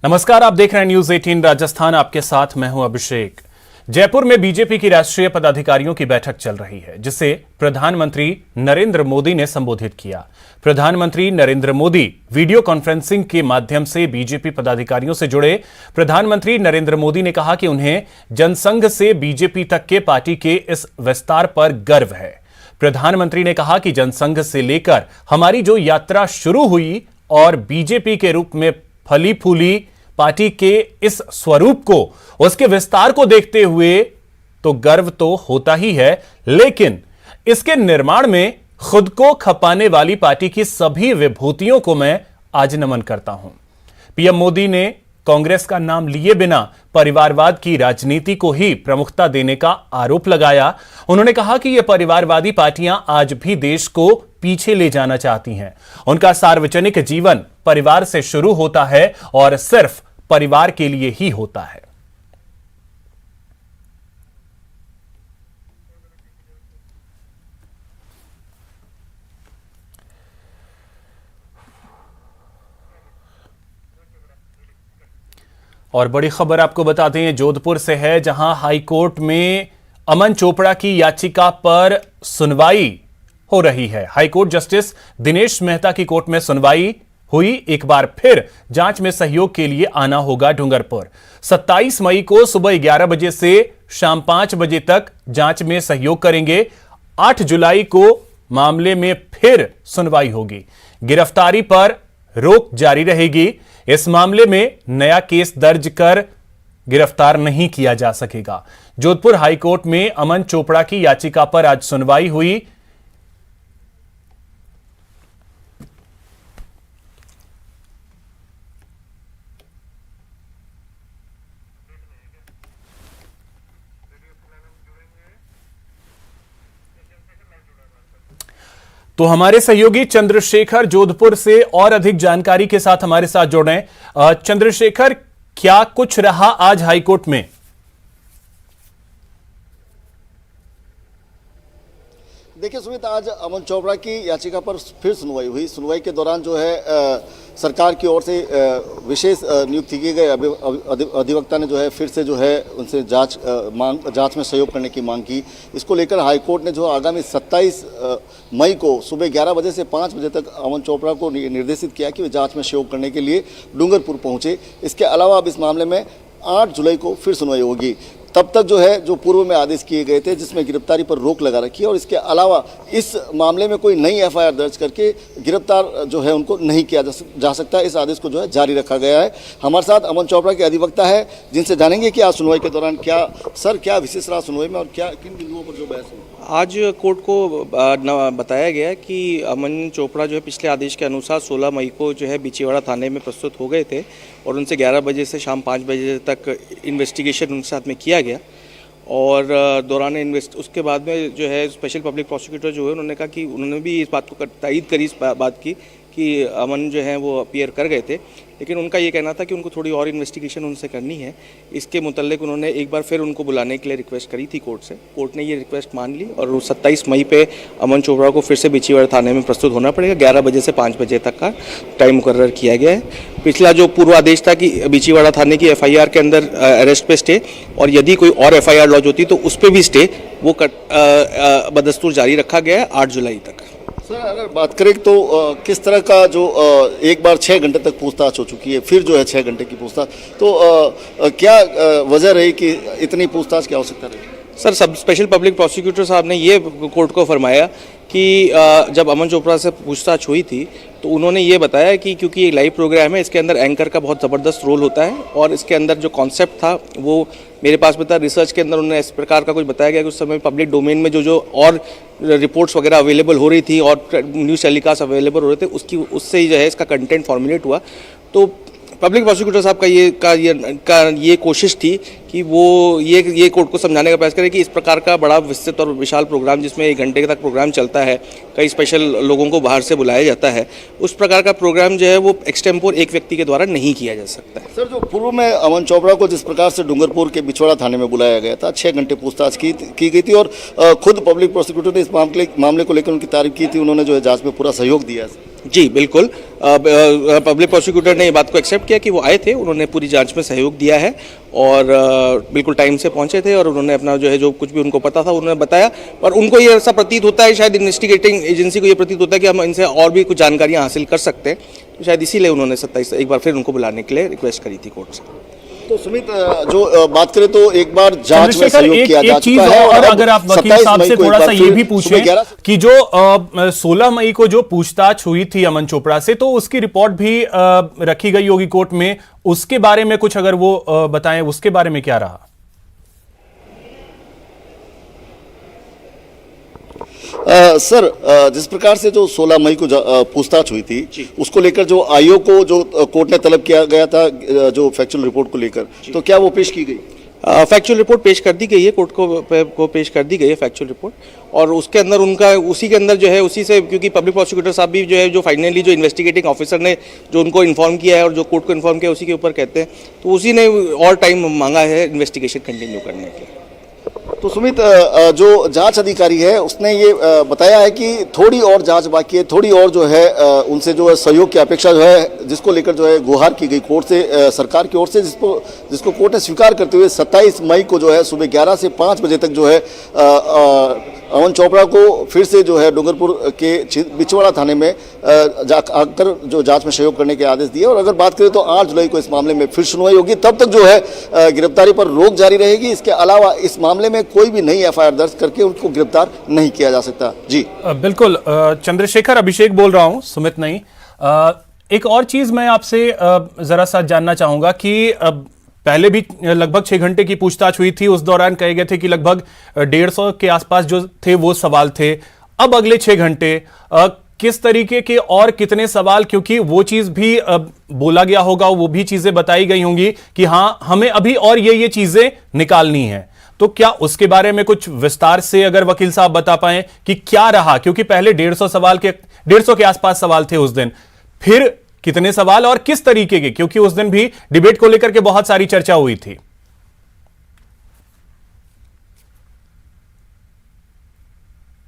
नमस्कार, आप देख रहे हैं न्यूज 18 राजस्थान। आपके साथ मैं हूं अभिषेक। जयपुर में बीजेपी की राष्ट्रीय पदाधिकारियों की बैठक चल रही है, जिसे प्रधानमंत्री नरेंद्र मोदी ने संबोधित किया। प्रधानमंत्री नरेंद्र मोदी वीडियो कॉन्फ्रेंसिंग के माध्यम से बीजेपी पदाधिकारियों से जुड़े। प्रधानमंत्री नरेंद्र मोदी ने कहा कि उन्हें जनसंघ से बीजेपी तक के पार्टी के इस विस्तार पर गर्व है। प्रधानमंत्री ने कहा कि जनसंघ से लेकर हमारी जो यात्रा शुरू हुई और बीजेपी के रूप में फली फूली पार्टी के इस स्वरूप को, उसके विस्तार को देखते हुए तो गर्व तो होता ही है, लेकिन इसके निर्माण में खुद को खपाने वाली पार्टी की सभी विभूतियों को मैं आज नमन करता हूं। पीएम मोदी ने कांग्रेस का नाम लिए बिना परिवारवाद की राजनीति को ही प्रमुखता देने का आरोप लगाया। उन्होंने कहा कि यह परिवारवादी पार्टियां आज भी देश को पीछे ले जाना चाहती हैं। उनका सार्वजनिक जीवन परिवार से शुरू होता है और सिर्फ परिवार के लिए ही होता है। और बड़ी खबर आपको बताते हैं, जोधपुर से है, जहां हाईकोर्ट में अमन चोपड़ा की याचिका पर सुनवाई हो रही है। हाईकोर्ट जस्टिस दिनेश मेहता की कोर्ट में सुनवाई हुई। एक बार फिर जांच में सहयोग के लिए आना होगा डूंगरपुर। 27 मई को सुबह 11 बजे से शाम 5 बजे तक जांच में सहयोग करेंगे। 8 जुलाई को मामले में फिर सुनवाई होगी। गिरफ्तारी पर रोक जारी रहेगी। इस मामले में नया केस दर्ज कर गिरफ्तार नहीं किया जा सकेगा। जोधपुर हाईकोर्ट में अमन चोपड़ा की याचिका पर आज सुनवाई हुई। तो हमारे सहयोगी चंद्रशेखर जोधपुर से और अधिक जानकारी के साथ हमारे साथ जुड़ रहे हैं। चंद्रशेखर, क्या कुछ रहा आज हाईकोर्ट में? देखिए सुमित, आज अमन चोपड़ा की याचिका पर फिर सुनवाई हुई। सुनवाई के दौरान जो है सरकार की ओर से विशेष नियुक्ति किए गए अधिवक्ता ने जो है फिर से जो है उनसे जांच में सहयोग करने की मांग की। इसको लेकर हाईकोर्ट ने जो आगामी 27 मई को सुबह 11 बजे से 5 बजे तक अमन चोपड़ा को निर्देशित किया कि वे जाँच में सहयोग करने के लिए डूंगरपुर पहुँचे। इसके अलावा अब इस मामले में 8 जुलाई को फिर सुनवाई होगी। तब तक जो है जो पूर्व में आदेश किए गए थे, जिसमें गिरफ्तारी पर रोक लगा रखी है, और इसके अलावा इस मामले में कोई नई एफआईआर दर्ज करके गिरफ्तार जो है उनको नहीं किया जा सकता। इस आदेश को जो है जारी रखा गया है। हमारे साथ अमन चोपड़ा के अधिवक्ता है, जिनसे जानेंगे कि आज सुनवाई के दौरान क्या विशेष रहा सुनवाई में और क्या किन बिंदुओं पर जो बहस हुई। आज कोर्ट को बताया गया कि अमन चोपड़ा जो है पिछले आदेश के अनुसार 16 मई को जो है बिचीवाड़ा थाने में प्रस्तुत हो गए थे और उनसे 11 बजे से शाम 5 बजे तक इन्वेस्टिगेशन उनके साथ में किया गया। और दौरान उसके बाद में जो है स्पेशल पब्लिक प्रोसिक्यूटर जो है उन्होंने कहा कि उन्होंने भी इस बात को तायीद करी, इस बात की कि अमन जो है वो अपीयर कर गए थे, लेकिन उनका ये कहना था कि उनको थोड़ी और इन्वेस्टिगेशन उनसे करनी है। इसके मुतल्लिक उन्होंने एक बार फिर उनको बुलाने के लिए रिक्वेस्ट करी थी कोर्ट से। कोर्ट ने ये रिक्वेस्ट मान ली और 27 मई पे अमन चोपड़ा को फिर से बिचीवाड़ा थाने में प्रस्तुत होना पड़ेगा। 11 बजे से 5 बजे तक का टाइम मुकर्रर किया गया है। पिछला जो पूर्वादेश था कि बिचीवाड़ा थाने की एफआईआर के अंदर अरेस्ट पे स्टे, और यदि कोई और एफआईआर लॉन्च होती तो उस पर भी स्टे वो बदस्तूर जारी रखा गया है 8 जुलाई तक। सर, अगर बात करें तो किस तरह का जो एक बार 6 घंटे तक पूछताछ हो चुकी है, फिर जो है 6 घंटे की पूछताछ, तो क्या वजह रही कि इतनी पूछताछ की आवश्यकता रही? सर, सब स्पेशल पब्लिक प्रोसिक्यूटर साहब ने ये कोर्ट को फरमाया कि जब अमन चोपड़ा से पूछताछ हुई थी तो उन्होंने ये बताया कि क्योंकि ये लाइव प्रोग्राम है, इसके अंदर एंकर का बहुत ज़बरदस्त रोल होता है और इसके अंदर जो कॉन्सेप्ट था वो मेरे पास में था। रिसर्च के अंदर उन्होंने इस प्रकार का कुछ बताया गया कि उस समय पब्लिक डोमेन में जो और रिपोर्ट्स वगैरह अवेलेबल हो रही थी और न्यूज़ टेलीकास्ट अवेलेबल हो रहे थे, उससे ही जो है इसका कंटेंट फॉर्मुलेट हुआ। तो पब्लिक प्रोसिक्यूटर साहब का ये कोशिश थी कि वो ये कोर्ट को समझाने का प्रयास करें कि इस प्रकार का बड़ा विस्तृत और विशाल प्रोग्राम, जिसमें 1 घंटे तक प्रोग्राम चलता है, कई स्पेशल लोगों को बाहर से बुलाया जाता है, उस प्रकार का प्रोग्राम जो है वो एक्सटेम्पोर एक व्यक्ति के द्वारा नहीं किया जा सकता है। सर, जो पूर्व में अमन चोपड़ा को जिस प्रकार से डूंगरपुर के बिचवाड़ा थाने में बुलाया गया था, 6 घंटे पूछताछ की गई थी और खुद पब्लिक प्रोसिक्यूटर ने इस मामले को लेकर उनकी तारीफ की थी। उन्होंने जो है जाँच में पूरा सहयोग दिया। जी बिल्कुल। पब्लिक प्रोसिक्यूटर ने ये बात को एक्सेप्ट किया कि वो आए थे, उन्होंने पूरी जांच में सहयोग दिया है और बिल्कुल टाइम से पहुंचे थे और उन्होंने अपना जो है जो कुछ भी उनको पता था उन्होंने बताया। और उनको ये ऐसा प्रतीत होता है, शायद इन्वेस्टिगेटिंग एजेंसी को ये प्रतीत होता है कि हम इनसे और भी कुछ जानकारियां हासिल कर सकते हैं, तो शायद इसीलिए उन्होंने 27 एक बार फिर उनको बुलाने के लिए रिक्वेस्ट करी थी कोर्ट से। तो सुमित, जो बात करें तो एक बार जांच में चंद्रशेखर, सहयोग किया जा एक चीज चुका है और अब अगर आप वकील 27 साहब मई से को एक थोड़ा बार सा ये फिर भी सुबह पूछें 11 कि जो 16 मई को जो पूछताछ हुई थी अमन चोपड़ा से, तो उसकी रिपोर्ट भी रखी गई होगी कोर्ट में, उसके बारे में कुछ अगर वो बताएं, उसके बारे में क्या रहा? सर, जिस प्रकार से जो 16 मई को पूछताछ हुई थी उसको लेकर जो आयोग को जो कोर्ट ने तलब किया गया था जो फैक्चुअल रिपोर्ट को लेकर, तो क्या वो पेश की गई? फैक्चुअल रिपोर्ट पेश कर दी गई है, कोर्ट को पेश कर दी गई है फैक्चुअल रिपोर्ट। और उसके अंदर उनका उसी के अंदर जो है उसी से, क्योंकि पब्लिक प्रोसिक्यूटर साहब भी जो है जो फाइनली जो इन्वेस्टिगेटिंग ऑफिसर ने जो उनको इन्फॉर्म किया है और जो कोर्ट को इन्फॉर्म किया उसी के ऊपर कहते हैं, तो उसी ने और टाइम मांगा है इन्वेस्टिगेशन कंटिन्यू करने के। तो सुमित, जो जांच अधिकारी है उसने ये बताया है कि थोड़ी और जांच बाकी है, थोड़ी और जो है उनसे जो है सहयोग की अपेक्षा जो है, जिसको लेकर जो है गुहार की गई कोर्ट से, सरकार की ओर से, जिसको कोर्ट ने स्वीकार करते हुए 27 मई को जो है सुबह 11 से 5 बजे तक जो है अमन चोपड़ा को फिर से जो है डूंगरपुर के बिछवाड़ा थाने में आकर जो जांच में सहयोग करने के आदेश दिए। और अगर बात करें तो 8 जुलाई को इस मामले में फिर सुनवाई होगी, तब तक जो है गिरफ्तारी पर रोक जारी रहेगी। इसके अलावा इस मामले में कोई भी नई FIR दर्ज करके उनको गिरफ्तार नहीं किया जा सकता। जी बिल्कुल, चंद्रशेखर, अभिषेक बोल रहा हूं, सुमित नहीं। एक और चीज मैं आपसे जरा सा जानना चाहूंगा कि पहले भी लगभग 6 घंटे की पूछताछ हुई थी, उस दौरान कहे गए थे कि लगभग 150 के आसपास जो थे वो सवाल थे। अब अगले 6 घंटे किस तरीके के और कितने सवाल, क्योंकि वो चीज भी बोला गया होगा, वो भी चीजें बताई गई होंगी कि हां हमें अभी और ये चीजें निकालनी है, तो क्या उसके बारे में कुछ विस्तार से अगर वकील साहब बता पाए कि क्या रहा? क्योंकि पहले 150 के आसपास सवाल थे उस दिन, फिर कितने सवाल और किस तरीके के, क्योंकि उस दिन भी डिबेट को लेकर के बहुत सारी चर्चा हुई थी।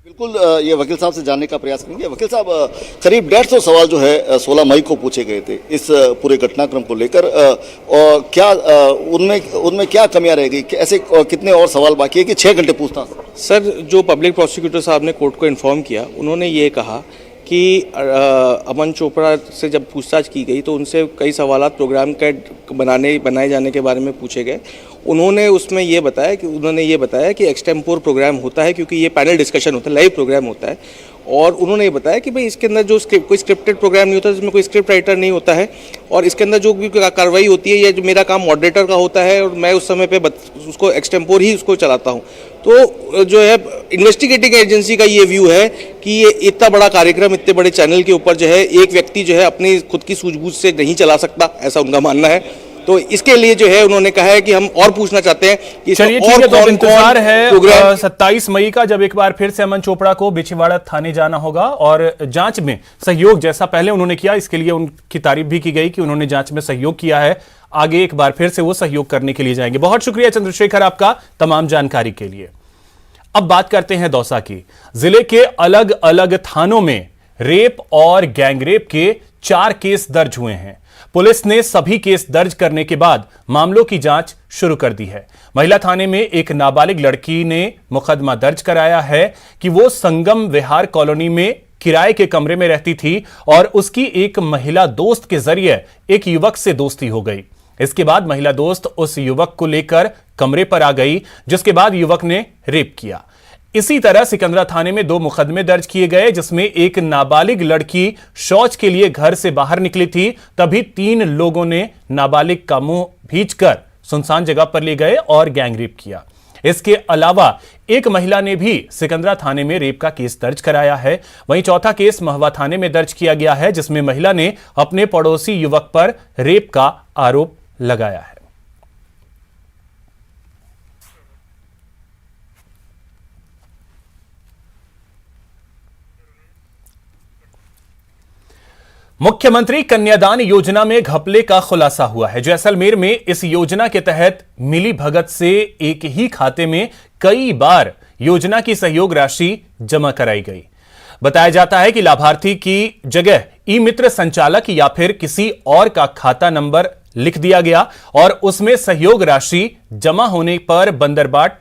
बिल्कुल, ये वकील साहब से जानने का प्रयास करेंगे। वकील साहब, करीब 150 सवाल जो है 16 मई को पूछे गए थे इस पूरे घटनाक्रम को लेकर, और क्या उनमें क्या कमियां रह गई? ऐसे कितने और सवाल बाकी है कि 6 घंटे पूछताछ? सर, जो पब्लिक प्रोसिक्यूटर साहब ने कोर्ट को इन्फॉर्म किया, उन्होंने ये कहा कि अमन चोपड़ा से जब पूछताछ की गई तो उनसे कई सवाल प्रोग्राम के बनाए जाने के बारे में पूछे गए। उन्होंने ये बताया कि एक्सटेम्पोर प्रोग्राम होता है, क्योंकि ये पैनल डिस्कशन होता है, लाइव प्रोग्राम होता है। और उन्होंने ये बताया कि भाई इसके अंदर जो कोई स्क्रिप्टेड प्रोग्राम नहीं होता, जिसमें कोई स्क्रिप्ट राइटर नहीं होता है, और इसके अंदर जो भी कार्रवाई होती है, या जो मेरा काम मॉडरेटर का होता है, और मैं उस समय पे उसको एक्सटेम्पोर ही उसको चलाता हूँ। तो जो है इन्वेस्टिगेटिंग एजेंसी का ये व्यू है कि ये इतना बड़ा कार्यक्रम इतने बड़े चैनल के ऊपर जो है एक व्यक्ति जो है अपनी खुद की सूझबूझ से नहीं चला सकता, ऐसा उनका मानना है। तो इसके लिए जो है उन्होंने कहा है कि हम और पूछना चाहते हैं कि चलिए ठीक है, तो इंतजार है 27 मई का, जब एक बार फिर से अमन चोपड़ा को बिछवाड़ा थाने जाना होगा और जांच में सहयोग जैसा पहले उन्होंने किया, इसके लिए उनकी तारीफ भी की गई कि उन्होंने जांच में सहयोग किया है। आगे एक बार फिर से वो सहयोग करने के लिए जाएंगे। बहुत शुक्रिया चंद्रशेखर आपका तमाम जानकारी के लिए। अब बात करते हैं दौसा की। जिले के अलग अलग थानों में रेप और गैंगरेप के 4 केस दर्ज हुए हैं। पुलिस ने सभी केस दर्ज करने के बाद मामलों की जांच शुरू कर दी है। महिला थाने में एक नाबालिग लड़की ने मुकदमा दर्ज कराया है कि वो संगम विहार कॉलोनी में किराए के कमरे में रहती थी और उसकी एक महिला दोस्त के जरिए एक युवक से दोस्ती हो गई। इसके बाद महिला दोस्त उस युवक को लेकर कमरे पर आ गई, जिसके बाद युवक ने रेप किया। इसी तरह सिकंदरा थाने में 2 मुकदमे दर्ज किए गए, जिसमें एक नाबालिग लड़की शौच के लिए घर से बाहर निकली थी, तभी 3 लोगों ने नाबालिग का मुंह भींचकर सुनसान जगह पर ले गए और गैंगरेप किया। इसके अलावा एक महिला ने भी सिकंदरा थाने में रेप का केस दर्ज कराया है। वहीं चौथा केस महवा थाने में दर्ज किया गया है, जिसमें महिला ने अपने पड़ोसी युवक पर रेप का आरोप लगाया है। मुख्यमंत्री कन्यादान योजना में घपले का खुलासा हुआ है। जैसलमेर में इस योजना के तहत मिली भगत से एक ही खाते में कई बार योजना की सहयोग राशि जमा कराई गई। बताया जाता है कि लाभार्थी की जगह ई मित्र संचालक या फिर किसी और का खाता नंबर लिख दिया गया और उसमें सहयोग राशि जमा होने पर बंदरबाट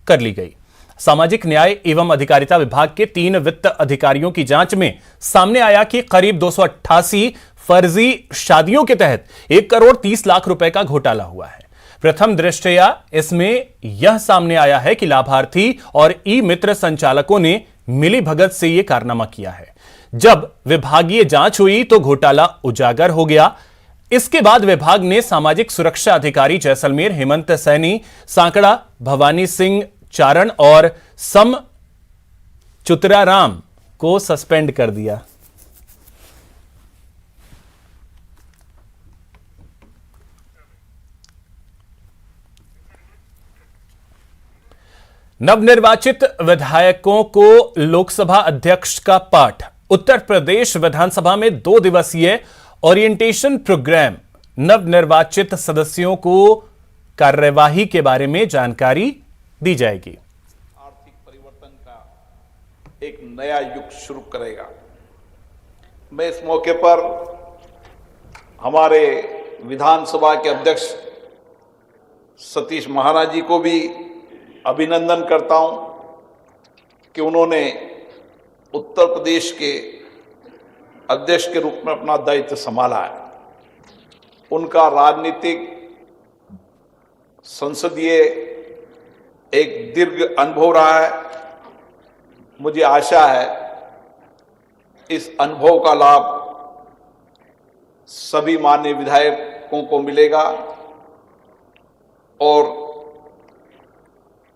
कर ली गई। सामाजिक न्याय एवं अधिकारिता विभाग के 3 वित्त अधिकारियों की जांच में सामने आया कि करीब 288 फर्जी शादियों के तहत 1 करोड़ 30 लाख रुपए का घोटाला हुआ है। प्रथम दृष्टया इसमें यह सामने आया है कि लाभार्थी और ई मित्र संचालकों ने मिलीभगत से यह कारनामा किया है। जब विभागीय जांच हुई तो घोटाला उजागर हो गया। इसके बाद विभाग ने सामाजिक सुरक्षा अधिकारी जैसलमेर हेमंत सैनी, सांकड़ा भवानी सिंह चारण और सम चुतराराम को सस्पेंड कर दिया। नवनिर्वाचित विधायकों को लोकसभा अध्यक्ष का पाठ। उत्तर प्रदेश विधानसभा में 2 दिवसीय ओरिएंटेशन प्रोग्राम। नवनिर्वाचित सदस्यों को कार्यवाही के बारे में जानकारी दी जाएगी। आर्थिक परिवर्तन का एक नया युग शुरू करेगा। मैं इस मौके पर हमारे विधानसभा के अध्यक्ष सतीश महाराज जी को भी अभिनंदन करता हूं कि उन्होंने उत्तर प्रदेश के अध्यक्ष के रूप में अपना दायित्व संभाला है। उनका राजनीतिक संसदीय एक दीर्घ अनुभव रहा है। मुझे आशा है इस अनुभव का लाभ सभी माननीय विधायकों को मिलेगा और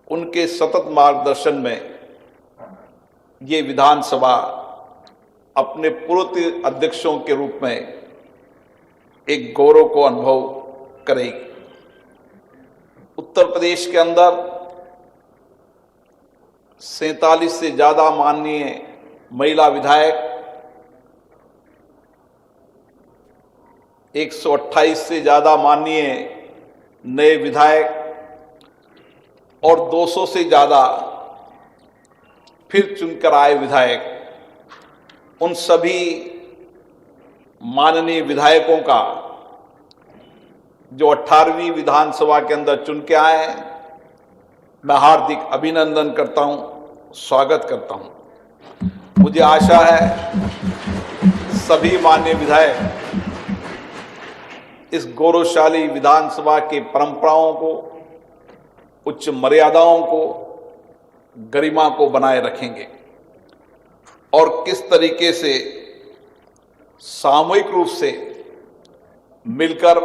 उनके सतत मार्गदर्शन में ये विधानसभा अपने पूर्व अध्यक्षों के रूप में एक गौरव को अनुभव करेगी। उत्तर प्रदेश के अंदर 47 से ज्यादा माननीय महिला विधायक, 128 से ज्यादा माननीय नए विधायक और 200 से ज्यादा फिर चुनकर आए विधायक, उन सभी माननीय विधायकों का जो 18वीं विधानसभा के अंदर चुन के आए हैं, मैं हार्दिक अभिनंदन करता हूं, स्वागत करता हूं। मुझे आशा है सभी माननीय विधायक इस गौरवशाली विधानसभा के परंपराओं को, उच्च मर्यादाओं को, गरिमा को बनाए रखेंगे और किस तरीके से सामूहिक रूप से मिलकर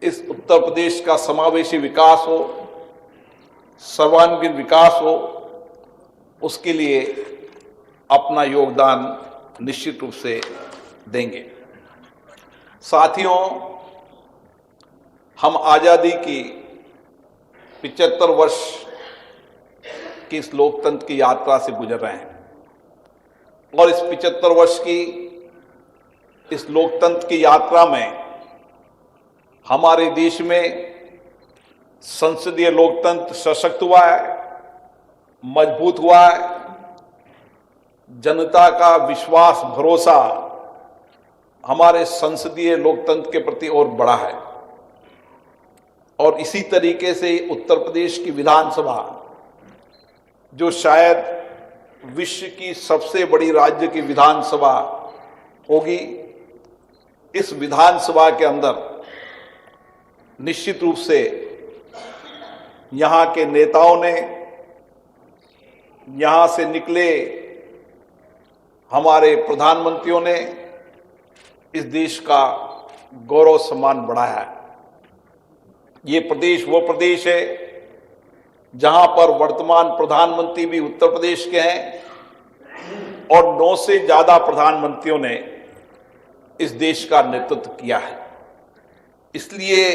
इस उत्तर प्रदेश का समावेशी विकास हो, सर्वांगीण विकास हो, उसके लिए अपना योगदान निश्चित रूप से देंगे। साथियों, हम आज़ादी की 75 वर्ष की इस लोकतंत्र की यात्रा से गुजर रहे हैं और इस 75 वर्ष की इस लोकतंत्र की यात्रा में हमारे देश में संसदीय लोकतंत्र सशक्त हुआ है, मजबूत हुआ है। जनता का विश्वास, भरोसा हमारे संसदीय लोकतंत्र के प्रति और बढ़ा है और इसी तरीके से उत्तर प्रदेश की विधानसभा, जो शायद विश्व की सबसे बड़ी राज्य की विधानसभा होगी, इस विधानसभा के अंदर निश्चित रूप से यहाँ के नेताओं ने, यहाँ से निकले हमारे प्रधानमंत्रियों ने इस देश का गौरव सम्मान बढ़ाया है। ये प्रदेश वो प्रदेश है जहां पर वर्तमान प्रधानमंत्री भी उत्तर प्रदेश के हैं और 9 से ज्यादा प्रधानमंत्रियों ने इस देश का नेतृत्व किया है। इसलिए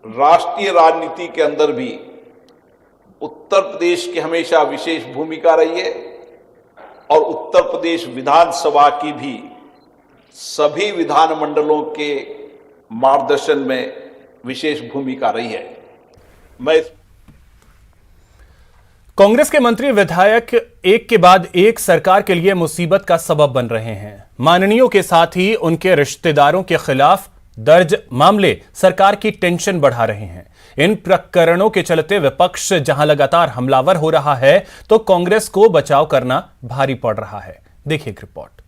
राष्ट्रीय राजनीति के अंदर भी उत्तर प्रदेश की हमेशा विशेष भूमिका रही है और उत्तर प्रदेश विधानसभा की भी सभी विधानमंडलों के मार्गदर्शन में विशेष भूमिका रही है। मैं कांग्रेस के मंत्री विधायक एक के बाद एक सरकार के लिए मुसीबत का सबब बन रहे हैं। माननीयों के साथ ही उनके रिश्तेदारों के खिलाफ दर्ज मामले सरकार की टेंशन बढ़ा रहे हैं। इन प्रकरणों के चलते विपक्ष जहां लगातार हमलावर हो रहा है, तो कांग्रेस को बचाव करना भारी पड़ रहा है। देखिए एक रिपोर्ट।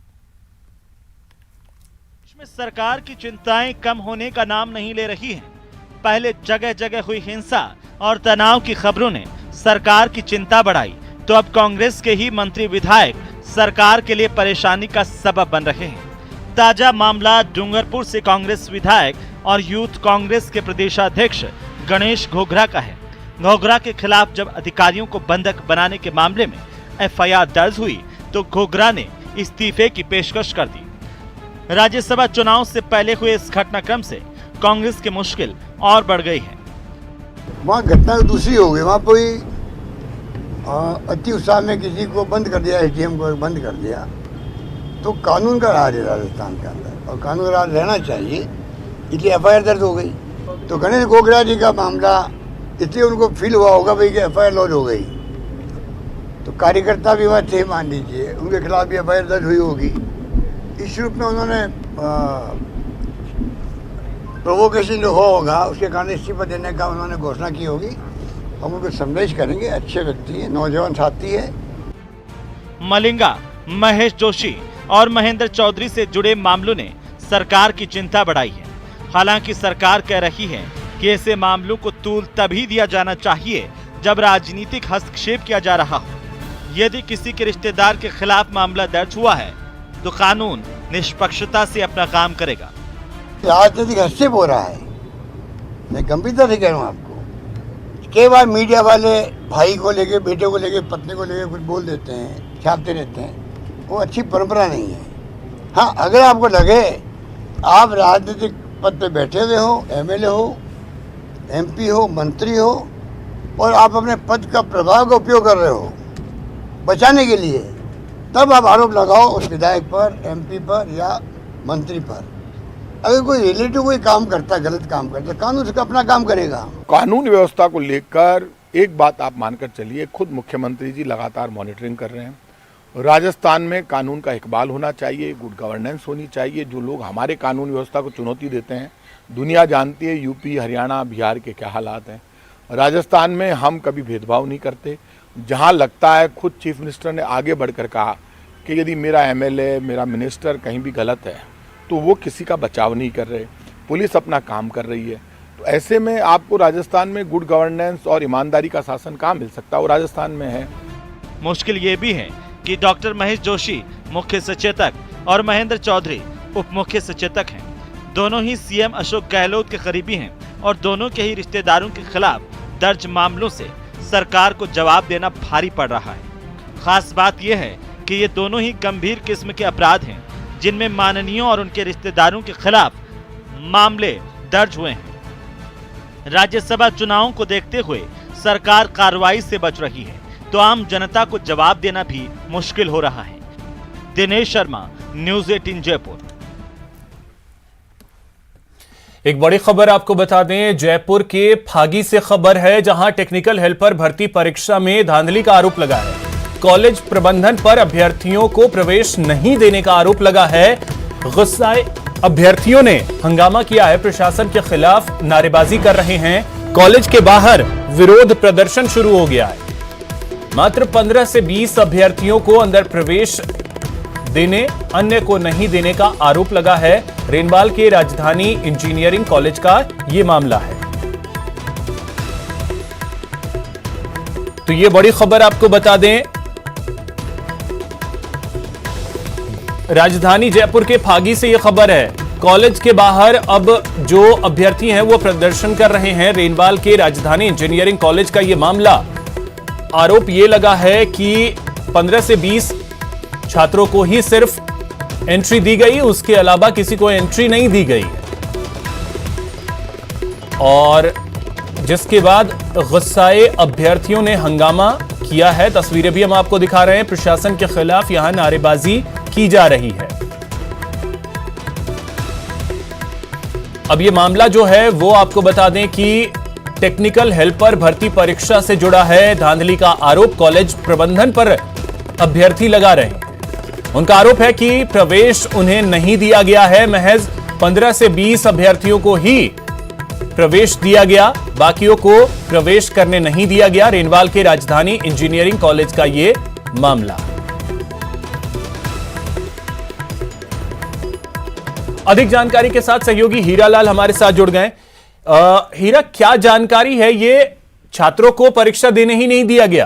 सरकार की चिंताएं कम होने का नाम नहीं ले रही हैं। पहले जगह जगह हुई हिंसा और तनाव की खबरों ने सरकार की चिंता बढ़ाई, तो अब कांग्रेस के ही मंत्री विधायक सरकार के लिए परेशानी का सबब बन रहे हैं। ताजा मामला डूंगरपुर से कांग्रेस विधायक और यूथ कांग्रेस के प्रदेशाध्यक्ष गणेश घोघरा का है। घोघरा के खिलाफ जब अधिकारियों को बंधक बनाने के मामले में एफआईआर दर्ज हुई, तो घोघरा ने इस्तीफे की पेशकश कर दी। राज्यसभा चुनाव से पहले हुए इस घटनाक्रम से कांग्रेस की मुश्किल और बढ़ गई है। वहाँ घटना दूसरी हो गई। वहाँ कोई अति उत्साह में किसी को बंद कर दिया, एटीएम को बंद कर दिया, तो कानून का राज है राजस्थान के अंदर और कानून का राज रहना चाहिए, इसलिए एफआईआर दर्ज हो गई। तो गणेश घोघरा जी का मामला इसलिए उनको फील हुआ होगा भाई कि एफआईआर लॉन्च हो गई, तो कार्यकर्ता भी वहाँ थे, मान लीजिए उनके खिलाफ भी एफआईआर दर्ज हुई होगी। इस रूप में उन्होंने प्रोवोकेशन जो होगा उसके कारण इस्तीफा देने का उन्होंने घोषणा की होगी। हम उनको संदेश करेंगे, अच्छे व्यक्ति है, नौजवान साथी है। मलिंगा, महेश जोशी और महेंद्र चौधरी से जुड़े मामलों ने सरकार की चिंता बढ़ाई है। हालांकि सरकार कह रही है कि ऐसे मामलों को तूल तभी दिया जाना चाहिए जब राजनीतिक हस्तक्षेप किया जा रहा हो। यदि किसी के रिश्तेदार के खिलाफ मामला दर्ज हुआ है, तो कानून निष्पक्षता से अपना काम करेगा। राजनीतिक हस्तक्षेप हो रहा है, मैं गंभीरता से कह रहा हूँ आपको। कई बार मीडिया वाले भाई को लेके, बेटे को लेके, पत्नी को लेके कुछ बोल देते हैं, छापते रहते हैं, वो अच्छी परंपरा नहीं है। हाँ, अगर आपको लगे आप राजनीतिक पद पे बैठे हुए हो, एमएलए हो, एमपी हो, मंत्री हो, और आप अपने पद का प्रभाव का उपयोग कर रहे हो बचाने के लिए, तब आप आरोप लगाओ उस विधायक पर, एमपी पर या मंत्री पर। अगर कोई रिलेटिव कोई काम करता है, गलत काम करता है, कानून उसका अपना काम करेगा। कानून व्यवस्था को लेकर एक बात आप मानकर चलिए, खुद मुख्यमंत्री जी लगातार मॉनिटरिंग कर रहे हैं। राजस्थान में कानून का इकबाल होना चाहिए, गुड गवर्नेंस होनी चाहिए। जो लोग हमारे कानून व्यवस्था को चुनौती देते हैं, दुनिया जानती है यूपी, हरियाणा, बिहार के क्या हालात हैं। राजस्थान में हम कभी भेदभाव नहीं करते। जहाँ लगता है, खुद चीफ मिनिस्टर ने आगे बढ़कर कहा कि यदि मेरा एमएलए, मेरा मिनिस्टर कहीं भी गलत है, तो वो किसी का बचाव नहीं कर रहे, पुलिस अपना काम कर रही है। तो ऐसे में आपको राजस्थान में गुड गवर्नेंस और ईमानदारी का शासन कहाँ मिल सकता है? वो राजस्थान में है। मुश्किल ये भी है कि डॉक्टर महेश जोशी मुख्य सचेतक और महेंद्र चौधरी उप मुख्य सचेतक हैं। दोनों ही सीएम अशोक गहलोत के करीबी हैं और दोनों के ही रिश्तेदारों के खिलाफ दर्ज मामलों से सरकार को जवाब देना भारी पड़ रहा है। खास बात यह है कि ये दोनों ही गंभीर किस्म के अपराध हैं, जिनमें माननीयों और उनके रिश्तेदारों के खिलाफ मामले दर्ज हुए हैं। राज्यसभा चुनावों को देखते हुए सरकार कार्रवाई से बच रही है, तो आम जनता को जवाब देना भी मुश्किल हो रहा है। दिनेश शर्मा, न्यूज़ 18 जयपुर। एक बड़ी खबर आपको बता दें, जयपुर के फागी से खबर है, जहां टेक्निकल हेल्पर भर्ती परीक्षा में धांधली का आरोप लगा है। कॉलेज प्रबंधन पर अभ्यर्थियों को प्रवेश नहीं देने का आरोप लगा है। गुस्साए अभ्यर्थियों ने हंगामा किया है, प्रशासन के खिलाफ नारेबाजी कर रहे हैं। कॉलेज के बाहर विरोध प्रदर्शन शुरू हो गया है। मात्र 15 से 20 अभ्यर्थियों को अंदर प्रवेश देने, अन्य को नहीं देने का आरोप लगा है। रेनवाल के राजधानी इंजीनियरिंग कॉलेज का यह मामला है। तो ये बड़ी खबर आपको बता दें, राजधानी जयपुर के फागी से यह खबर है। कॉलेज के बाहर अब जो अभ्यर्थी हैं वो प्रदर्शन कर रहे हैं। रेनवाल के राजधानी इंजीनियरिंग कॉलेज का यह मामला, आरोप यह लगा है कि 15 से 20 छात्रों को ही सिर्फ एंट्री दी गई, उसके अलावा किसी को एंट्री नहीं दी गई। और जिसके बाद गुस्साए अभ्यर्थियों ने हंगामा किया है। तस्वीरें भी हम आपको दिखा रहे हैं। प्रशासन के खिलाफ यहां नारेबाजी की जा रही है। अब ये मामला जो है वो आपको बता दें कि टेक्निकल हेल्पर भर्ती परीक्षा से जुड़ा है धांधली का आरोप कॉलेज प्रबंधन पर अभ्यर्थी लगा रहे हैं। उनका आरोप है कि प्रवेश उन्हें नहीं दिया गया है। महज 15 से 20 अभ्यर्थियों को ही प्रवेश दिया गया, बाकियों को प्रवेश करने नहीं दिया गया। रेनवाल के राजधानी इंजीनियरिंग कॉलेज का यह मामला। अधिक जानकारी के साथ सहयोगी हीरालाल हमारे साथ जुड़ गए। हीरा, क्या जानकारी है? ये छात्रों को परीक्षा देने ही नहीं दिया गया?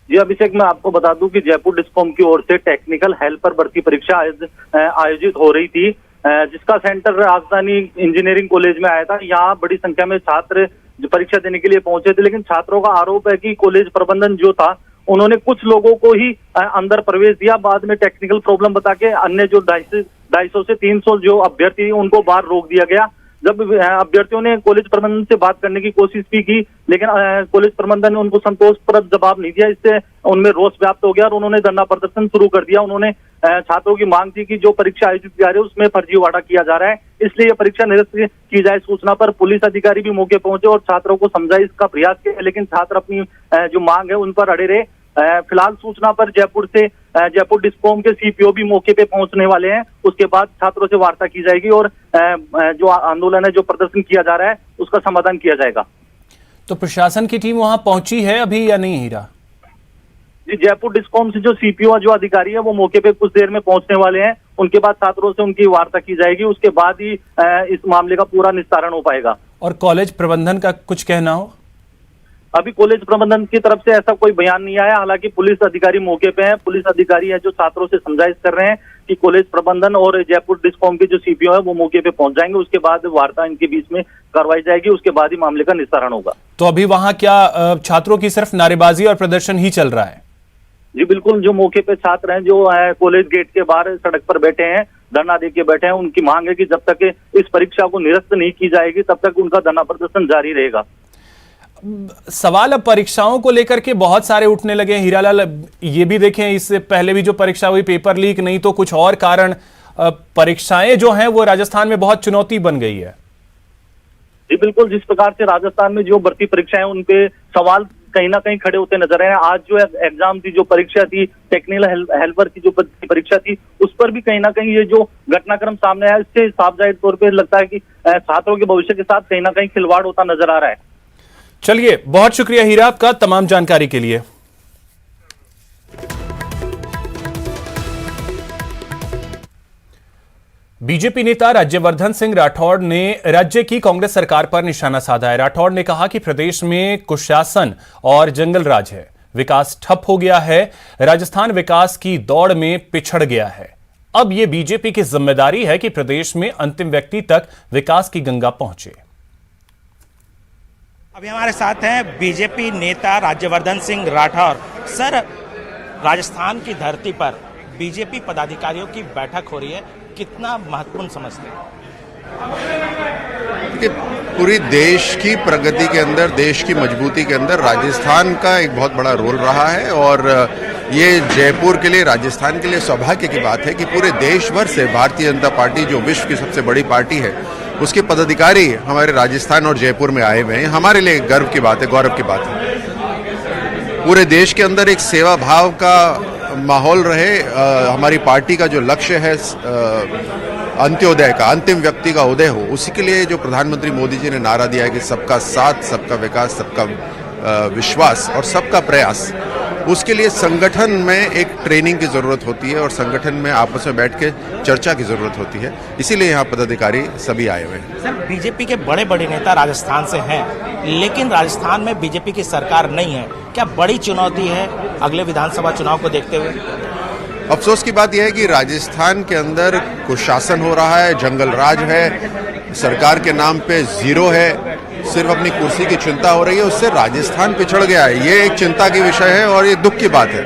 जी अभिषेक, मैं आपको बता दूं कि जयपुर डिस्कॉम की ओर से टेक्निकल हेल्पर भर्ती परीक्षा आयोजित हो रही थी, जिसका सेंटर राजधानी इंजीनियरिंग कॉलेज में आया था। यहाँ बड़ी संख्या में छात्र जो परीक्षा देने के लिए पहुंचे थे, लेकिन छात्रों का आरोप है कि कॉलेज प्रबंधन जो था उन्होंने कुछ लोगों को ही अंदर प्रवेश दिया, बाद में टेक्निकल प्रॉब्लम बता के अन्य जो 250 से 300 जो अभ्यर्थी उनको बाहर रोक दिया गया। जब अभ्यर्थियों ने कॉलेज प्रबंधन से बात करने की कोशिश भी की, लेकिन कॉलेज प्रबंधन ने उनको संतोषप्रद जवाब नहीं दिया। इससे उनमें रोष व्याप्त हो गया और उन्होंने धरना प्रदर्शन शुरू कर दिया। उन्होंने छात्रों की मांग थी कि जो परीक्षा आयोजित की जा रही है उसमें फर्जीवाड़ा किया जा रहा है, इसलिए यह परीक्षा निरस्त की जाए। सूचना पर पुलिस अधिकारी भी मौके पहुंचे और छात्रों को समझाइश का प्रयास किया, लेकिन छात्र अपनी जो मांग है उन पर अड़े रहे। फिलहाल सूचना पर जयपुर डिस्कॉम के सीपीओ भी मौके पे पहुंचने वाले हैं। उसके बाद छात्रों से वार्ता की जाएगी और जो आंदोलन है, जो प्रदर्शन किया जा रहा है, उसका समाधान किया जाएगा। तो प्रशासन की टीम वहां पहुंची है अभी या नहीं हीरा? जी, जयपुर डिस्कॉम से जो सीपीओ जो अधिकारी है वो मौके पे कुछ देर में पहुंचने वाले हैं। उनके बाद छात्रों से उनकी वार्ता की जाएगी, उसके बाद ही इस मामले का पूरा निस्तारण हो पाएगा। और कॉलेज प्रबंधन का कुछ कहना हो? अभी कॉलेज प्रबंधन की तरफ से ऐसा कोई बयान नहीं आया। हालांकि पुलिस अधिकारी मौके पे हैं, पुलिस अधिकारी है जो छात्रों से समझाइश कर रहे हैं कि कॉलेज प्रबंधन और जयपुर डिस्कॉम के जो सीपीओ है वो मौके पे पहुंच जाएंगे। उसके बाद वार्ता इनके बीच में करवाई जाएगी, उसके बाद ही मामले का निस्तारण होगा। तो अभी वहां क्या छात्रों की सिर्फ नारेबाजी और प्रदर्शन ही चल रहा है? जी बिल्कुल, जो मौके पे छात्र हैं जो कॉलेज गेट के बाहर सड़क पर बैठे हैं, धरना दे के बैठे हैं, उनकी मांग है कि जब तक इस परीक्षा को निरस्त नहीं की जाएगी तब तक उनका धरना प्रदर्शन जारी रहेगा। सवाल अब परीक्षाओं को लेकर के बहुत सारे उठने लगे हैं हीरालाल। ये भी देखें, इससे पहले भी जो परीक्षा हुई पेपर लीक नहीं तो कुछ और कारण, परीक्षाएं जो हैं वो राजस्थान में बहुत चुनौती बन गई है। जी बिल्कुल, जिस प्रकार से राजस्थान में जो भर्ती परीक्षाएं उन पे सवाल कहीं ना कहीं खड़े होते नजर आए हैं। आज जो एग्जाम थी, जो परीक्षा थी, टेक्निकल हेल्पर की जो परीक्षा थी, उस पर भी कहीं ना कहीं ये जो घटनाक्रम सामने आया, इससे साफ जाहिर तौर पर लगता है कि छात्रों के भविष्य के साथ कहीं ना कहीं खिलवाड़ होता नजर आ रहा है। चलिए, बहुत शुक्रिया हीरा आपका तमाम जानकारी के लिए। बीजेपी नेता राज्यवर्धन सिंह राठौड़ ने राज्य की कांग्रेस सरकार पर निशाना साधा है। राठौड़ ने कहा कि प्रदेश में कुशासन और जंगल राज है, विकास ठप हो गया है, राजस्थान विकास की दौड़ में पिछड़ गया है। अब यह बीजेपी की जिम्मेदारी है कि प्रदेश में अंतिम व्यक्ति तक विकास की गंगा पहुंचे। अभी हमारे साथ हैं बीजेपी नेता राज्यवर्धन सिंह राठौर। सर, राजस्थान की धरती पर बीजेपी पदाधिकारियों की बैठक हो रही है, कितना महत्वपूर्ण समझते हैं? कि पूरी देश की प्रगति के अंदर, देश की मजबूती के अंदर राजस्थान का एक बहुत बड़ा रोल रहा है और ये जयपुर के लिए, राजस्थान के लिए सौभाग्य की बात है कि पूरे देश भर से भारतीय जनता पार्टी, जो विश्व की सबसे बड़ी पार्टी है, उसके पदाधिकारी हमारे राजस्थान और जयपुर में आए हुए हैं। हमारे लिए गर्व की बात है, गौरव की बात है। पूरे देश के अंदर एक सेवा भाव का माहौल रहे। हमारी पार्टी का जो लक्ष्य है अंत्योदय का, अंतिम व्यक्ति का उदय हो, उसी के लिए जो प्रधानमंत्री मोदी जी ने नारा दिया है कि सबका साथ, सबका विकास, सबका विश्वास और सबका प्रयास, उसके लिए संगठन में एक ट्रेनिंग की जरूरत होती है और संगठन में आपस में बैठ के चर्चा की जरूरत होती है। इसीलिए यहाँ पदाधिकारी सभी आए हुए हैं। सर, बीजेपी के बड़े बड़े नेता राजस्थान से हैं, लेकिन राजस्थान में बीजेपी की सरकार नहीं है। क्या बड़ी चुनौती है अगले विधानसभा चुनाव को देखते हुए? अफसोस की बात यह है कि राजस्थान के अंदर कुशासन हो रहा है, जंगल राज है, सरकार के नाम पे जीरो है, सिर्फ अपनी कुर्सी की चिंता हो रही है, उससे राजस्थान पिछड़ गया है। ये एक चिंता की विषय है और ये दुख की बात है।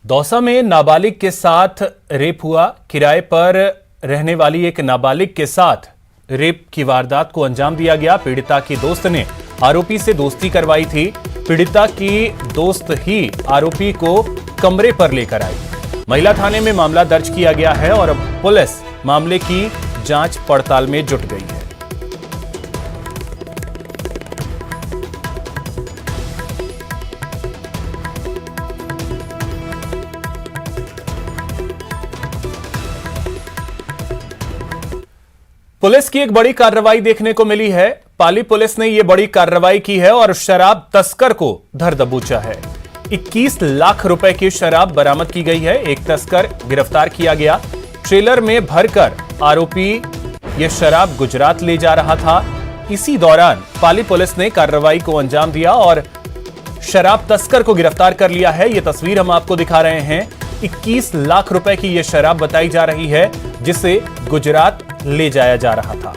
दौसा में नाबालिग के साथ रेप हुआ। किराए पर रहने वाली एक नाबालिग के साथ रेप की वारदात को अंजाम दिया गया। पीड़िता की दोस्त ने आरोपी से दोस्ती करवाई थी। पीड़िता की दोस्त ही आरोपी को कमरे पर लेकर आई। महिला थाने में मामला दर्ज किया गया है और अब पुलिस मामले की जांच पड़ताल में जुट गई है। पुलिस की एक बड़ी कार्रवाई देखने को मिली है। पाली पुलिस ने यह बड़ी कार्रवाई की है और शराब तस्कर को धर दबोचा है। 21 लाख रुपए की शराब बरामद की गई है। एक तस्कर गिरफ्तार किया गया। ट्रेलर में भरकर आरोपी यह शराब गुजरात ले जा रहा था। इसी दौरान पाली पुलिस ने कार्रवाई को अंजाम दिया और शराब तस्कर को गिरफ्तार कर लिया है। यह तस्वीर हम आपको दिखा रहे हैं। 21 लाख रुपए की यह शराब बताई जा रही है जिसे गुजरात ले जाया जा रहा था।